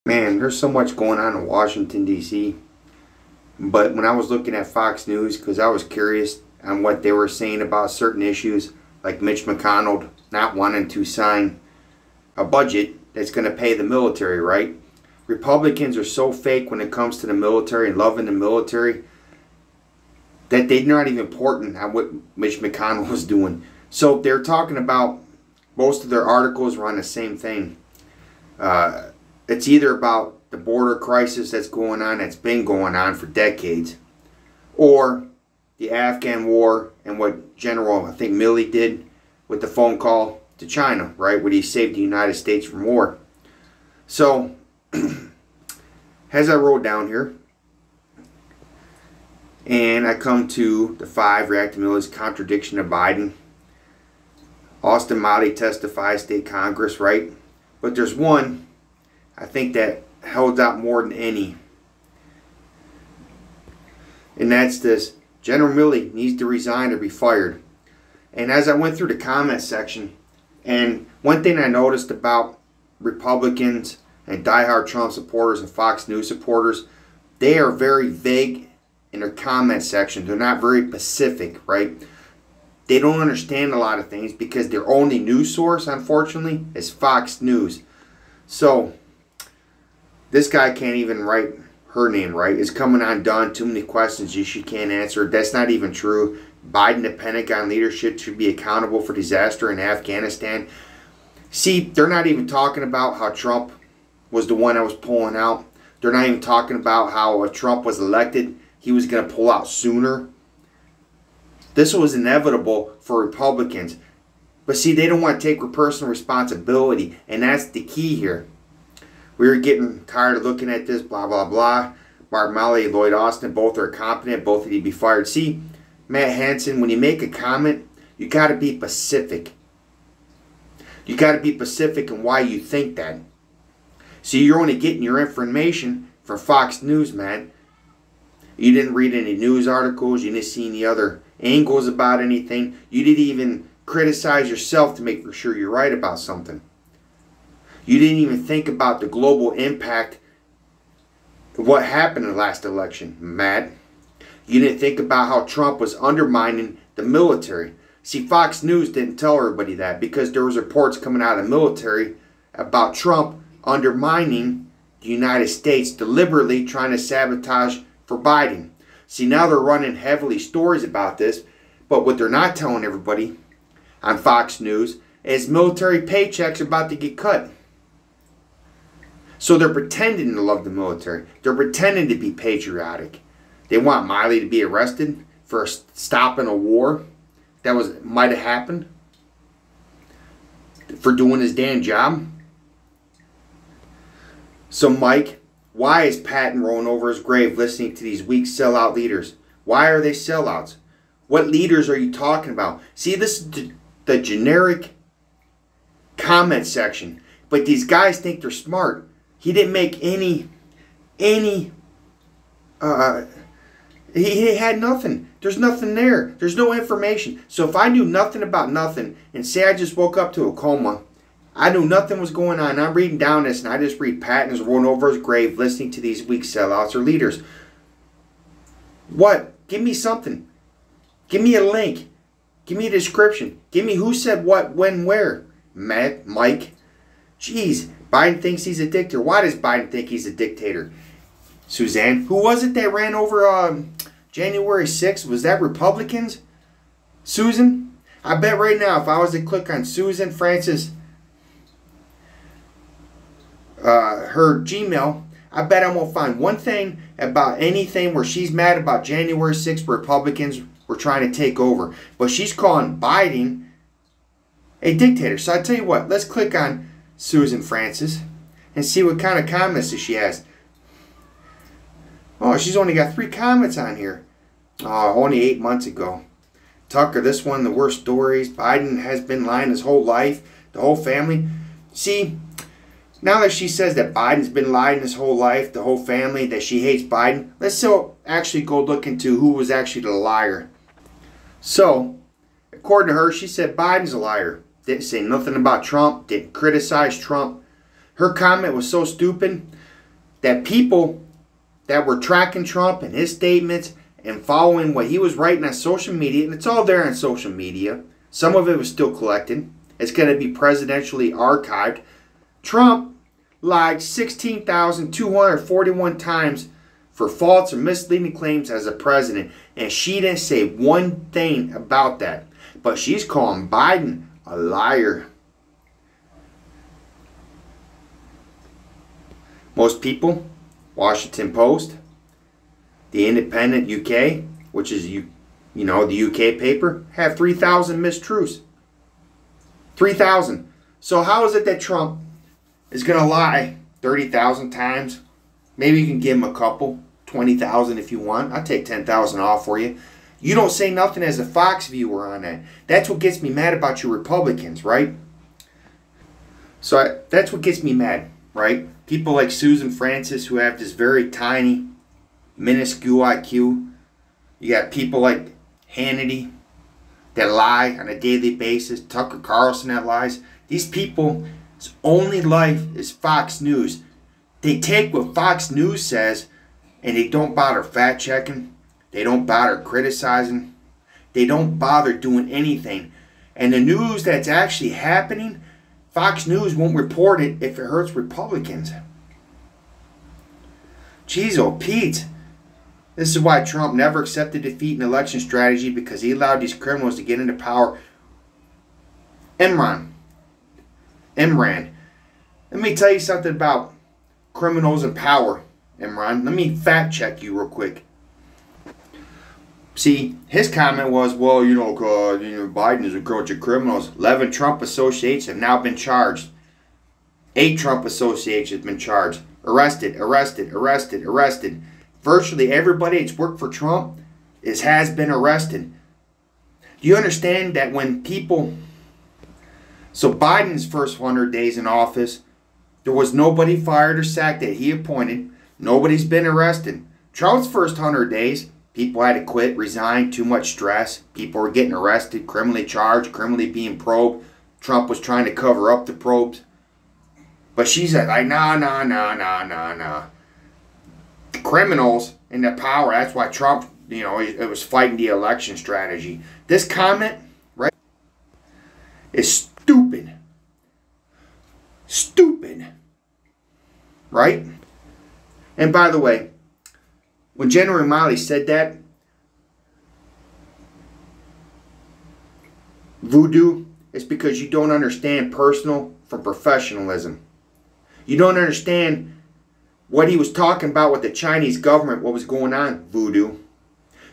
Man, there's so much going on in Washington, D.C. But when I was looking at Fox News, because I was curious on what they were saying about certain issues, like Mitch McConnell not wanting to sign a budget that's going to pay the military, right? Republicans are so fake when it comes to the military and loving the military that they're not even important on what Mitch McConnell was doing. So they're talking about, most of their articles were on the same thing. It's either about the border crisis that's going on, that's been going on for decades, or the Afghan war and what General, I think, Milley did with the phone call to China, right, where he saved the United States from war. So, as I wrote down here, and I come to the 5 reacting Milley's contradiction of Biden. Austin Motley testifies, state Congress, right? But there's one, I think, that held out more than any. And that's this: General Milley needs to resign or be fired. And as I went through the comment section, and one thing I noticed about Republicans and diehard Trump supporters and Fox News supporters, they are very vague in their comment section. They're not very specific, right? They don't understand a lot of things because their only news source, unfortunately, is Fox News. So, this guy can't even write her name right. It's coming undone. Too many questions she can't answer. That's not even true. Biden, the Pentagon leadership should be accountable for disaster in Afghanistan. See, they're not even talking about how Trump was the one that was pulling out. They're not even talking about how if Trump was elected, he was going to pull out sooner. This was inevitable for Republicans. But see, they don't want to take personal responsibility. And that's the key here. We were getting tired of looking at this, blah, blah, blah. Mark Milley, Lloyd Austin, both are competent. Both need to be fired. See, Matt Hansen, when you make a comment, you got to be specific. You got to be specific in why you think that. See, you're only getting your information from Fox News, man. You didn't read any news articles. You didn't see any other angles about anything. You didn't even criticize yourself to make sure you're right about something. You didn't even think about the global impact of what happened in the last election, Matt. You didn't think about how Trump was undermining the military. See, Fox News didn't tell everybody that because there was reports coming out of the military about Trump undermining the United States, deliberately trying to sabotage for Biden. See, now they're running heavily stories about this, but what they're not telling everybody on Fox News is military paychecks are about to get cut. So they're pretending to love the military. They're pretending to be patriotic. They want Milley to be arrested for stopping a war that might have happened, for doing his damn job. So Mike, why is Patton rolling over his grave listening to these weak sellout leaders? Why are they sellouts? What leaders are you talking about? See, this is the generic comment section. But these guys think they're smart. He didn't make any he had nothing. There's nothing there. There's no information. So if I knew nothing about nothing, and say I just woke up to a coma, I knew nothing was going on, I'm reading down this, and I just read Patton's rolling over his grave listening to these weak sellouts or leaders. What? Give me something. Give me a link. Give me a description. Give me who said what, when, where. Matt, Mike. Jeez. Biden thinks he's a dictator. Why does Biden think he's a dictator? Suzanne, who was it that ran over January 6th? Was that Republicans? Susan? I bet right now if I was to click on Susan Francis, her Gmail, I bet I won't find one thing about anything where she's mad about January 6th Republicans were trying to take over. But she's calling Biden a dictator. So I tell you what, let's click on Susan Francis and see what kind of comments she has. Oh, she's only got 3 comments on here. Oh, only 8 months ago. Tucker, this one, the worst stories. Biden has been lying his whole life. The whole family. See, now that she says that Biden's been lying his whole life, the whole family, that she hates Biden, let's still actually go look into who was actually the liar. So, according to her, she said Biden's a liar. Didn't say nothing about Trump. Didn't criticize Trump. Her comment was so stupid. that people that were tracking Trump and his statements and following what he was writing on social media, and it's all there on social media. Some of it was still collected. It's going to be presidentially archived. Trump lied 16,241 times for false or misleading claims as a president, and she didn't say one thing about that. But she's calling Biden a liar. Most people, Washington Post, the Independent UK, which is the UK paper, have 3,000 mistruths. 3,000. So how is it that Trump is going to lie 30,000 times? Maybe you can give him a couple, 20,000 if you want. I'll take 10,000 off for you. You don't say nothing as a Fox viewer on that. That's what gets me mad about you Republicans, right? So that's what gets me mad, right? People like Susan Francis who have this very tiny, minuscule IQ. You got people like Hannity that lie on a daily basis. Tucker Carlson that lies. These people's only life is Fox News. They take what Fox News says and they don't bother fact checking. They don't bother criticizing. They don't bother doing anything. And the news that's actually happening, Fox News won't report it if it hurts Republicans. Jeez, oh Pete. This is why Trump never accepted defeat in election strategy, because he allowed these criminals to get into power. Imran. Let me tell you something about criminals in power, Imran. Let me fact check you real quick. See, his comment was, well, Biden is a bunch of criminals. 11 Trump associates have now been charged. 8 Trump associates have been charged. Arrested. Virtually everybody that's worked for Trump has been arrested. Do you understand that when people... So Biden's first 100 days in office, there was nobody fired or sacked that he appointed. Nobody's been arrested. Trump's first 100 days... People had to quit, resign, too much stress. People were getting arrested, criminally charged, criminally being probed. Trump was trying to cover up the probes. But she said, like, nah. The criminals in the power, that's why Trump, it was fighting the election strategy. This comment, right, is stupid. Stupid. Right? And by the way, when General Miley said that, Voodoo, it's because you don't understand personal from professionalism. You don't understand what he was talking about with the Chinese government, what was going on, Voodoo.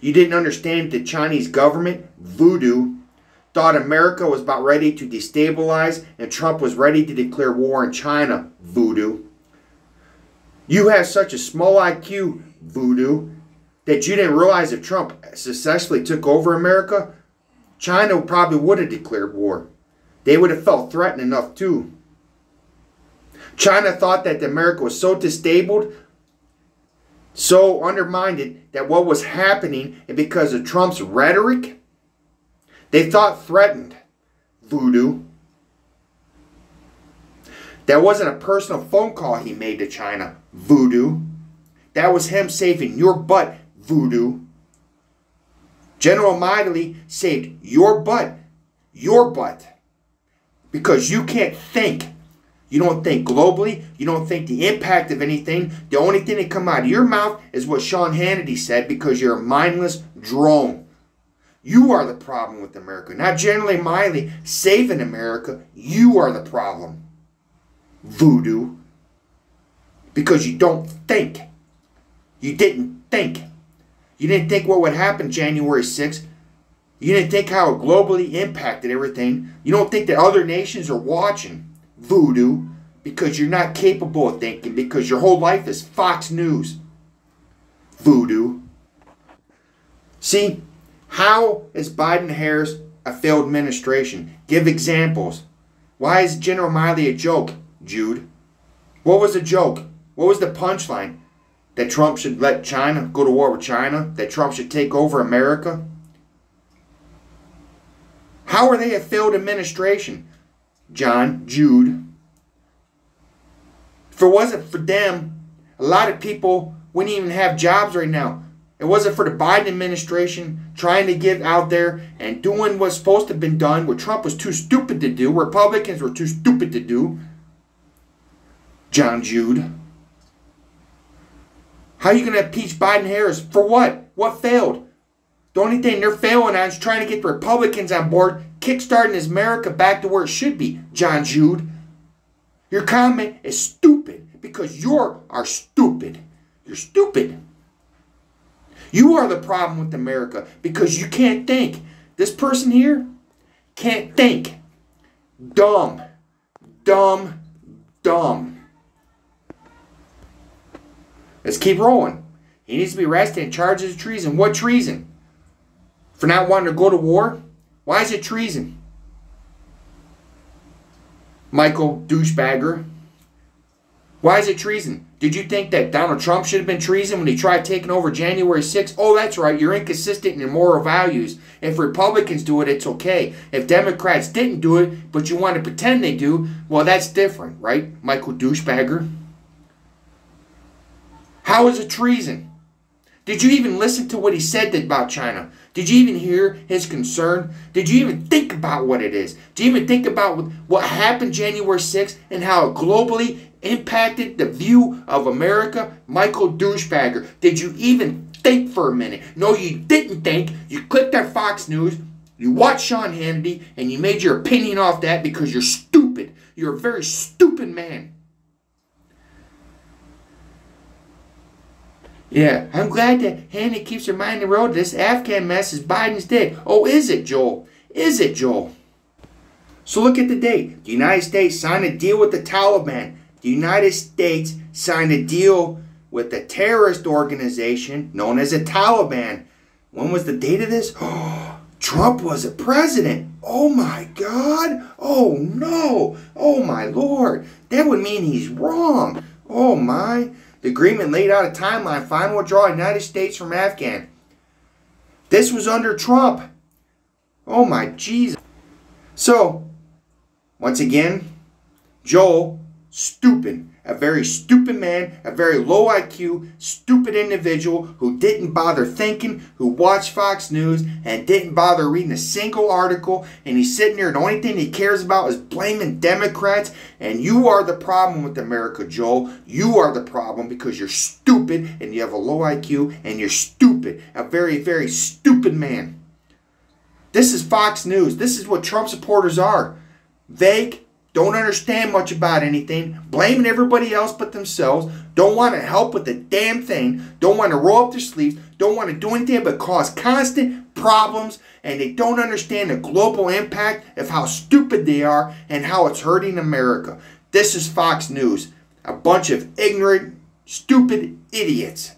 You didn't understand the Chinese government, Voodoo, thought America was about ready to destabilize and Trump was ready to declare war on China, Voodoo. You have such a small IQ, Voodoo, that you didn't realize if Trump successfully took over America, China probably would have declared war. They would have felt threatened enough too. China thought that America was so disabled, so undermined that what was happening, and because of Trump's rhetoric, they thought threatened, Voodoo. That wasn't a personal phone call he made to China, Voodoo. That was him saving your butt, Voodoo. General Miley saved your butt. Because you can't think. You don't think globally. You don't think the impact of anything. The only thing that come out of your mouth is what Sean Hannity said, because you're a mindless drone. You are the problem with America. Not General Miley saving America. You are the problem, Voodoo. Because you don't think. You didn't think. You didn't think what would happen January 6th. You didn't think how it globally impacted everything. You don't think that other nations are watching, Voodoo, because you're not capable of thinking, because your whole life is Fox News, Voodoo. See, how is Biden-Harris a failed administration? Give examples. Why is General Miley a joke, Jude? What was a joke? What was the punchline? That Trump should let China go to war with China? That Trump should take over America? How are they a failed administration, Jude? If it wasn't for them a lot of people wouldn't even have jobs right now. It wasn't for the Biden administration trying to get out there and doing what's supposed to have been done, what Trump was too stupid to do, Republicans were too stupid to do. John Jude. How are you going to impeach Biden and Harris? For what? What failed? The only thing they're failing on is trying to get the Republicans on board, kickstarting America back to where it should be, John Jude. Your comment is stupid because you are stupid. You're stupid. You are the problem with America because you can't think. This person here can't think. Dumb. Dumb. Dumb. Let's keep rolling. He needs to be arrested and charged as treason. What treason? For not wanting to go to war? Why is it treason? Michael douchebagger. Why is it treason? Did you think that Donald Trump should have been treason when he tried taking over January 6th? Oh, that's right. You're inconsistent in your moral values. If Republicans do it, it's okay. If Democrats didn't do it, but you want to pretend they do, well, that's different, right? Michael douchebagger. How is it treason? Did you even listen to what he said about China? Did you even hear his concern? Did you even think about what it is? Did you even think about what happened January 6th and how it globally impacted the view of America? Michael douchebagger. Did you even think for a minute? No, you didn't think. You clicked on Fox News, you watched Sean Hannity, and you made your opinion off that because you're stupid. You're a very stupid man. Yeah, I'm glad that Hannity keeps reminding the world this Afghan mess is Biden's dick. Oh, is it, Joel? Is it, Joel? So look at the date. The United States signed a deal with the Taliban. The United States signed a deal with a terrorist organization known as the Taliban. When was the date of this? Oh, Trump was a president. Oh my God. Oh no. Oh my Lord. That would mean he's wrong. Oh my. The agreement laid out a timeline, final withdrawal of the United States from Afghan. This was under Trump. Oh my Jesus. So, once again, Joel, stupid. A very stupid man, a very low IQ, stupid individual who didn't bother thinking, who watched Fox News and didn't bother reading a single article, and he's sitting there and the only thing he cares about is blaming Democrats, and you are the problem with America, Joel. You are the problem because you're stupid and you have a low IQ and you're stupid. A very, very stupid man. This is Fox News. This is what Trump supporters are. Vague. Don't understand much about anything, blaming everybody else but themselves, don't want to help with the damn thing, don't want to roll up their sleeves, don't want to do anything but cause constant problems, and they don't understand the global impact of how stupid they are and how it's hurting America. This is Fox News, a bunch of ignorant, stupid idiots.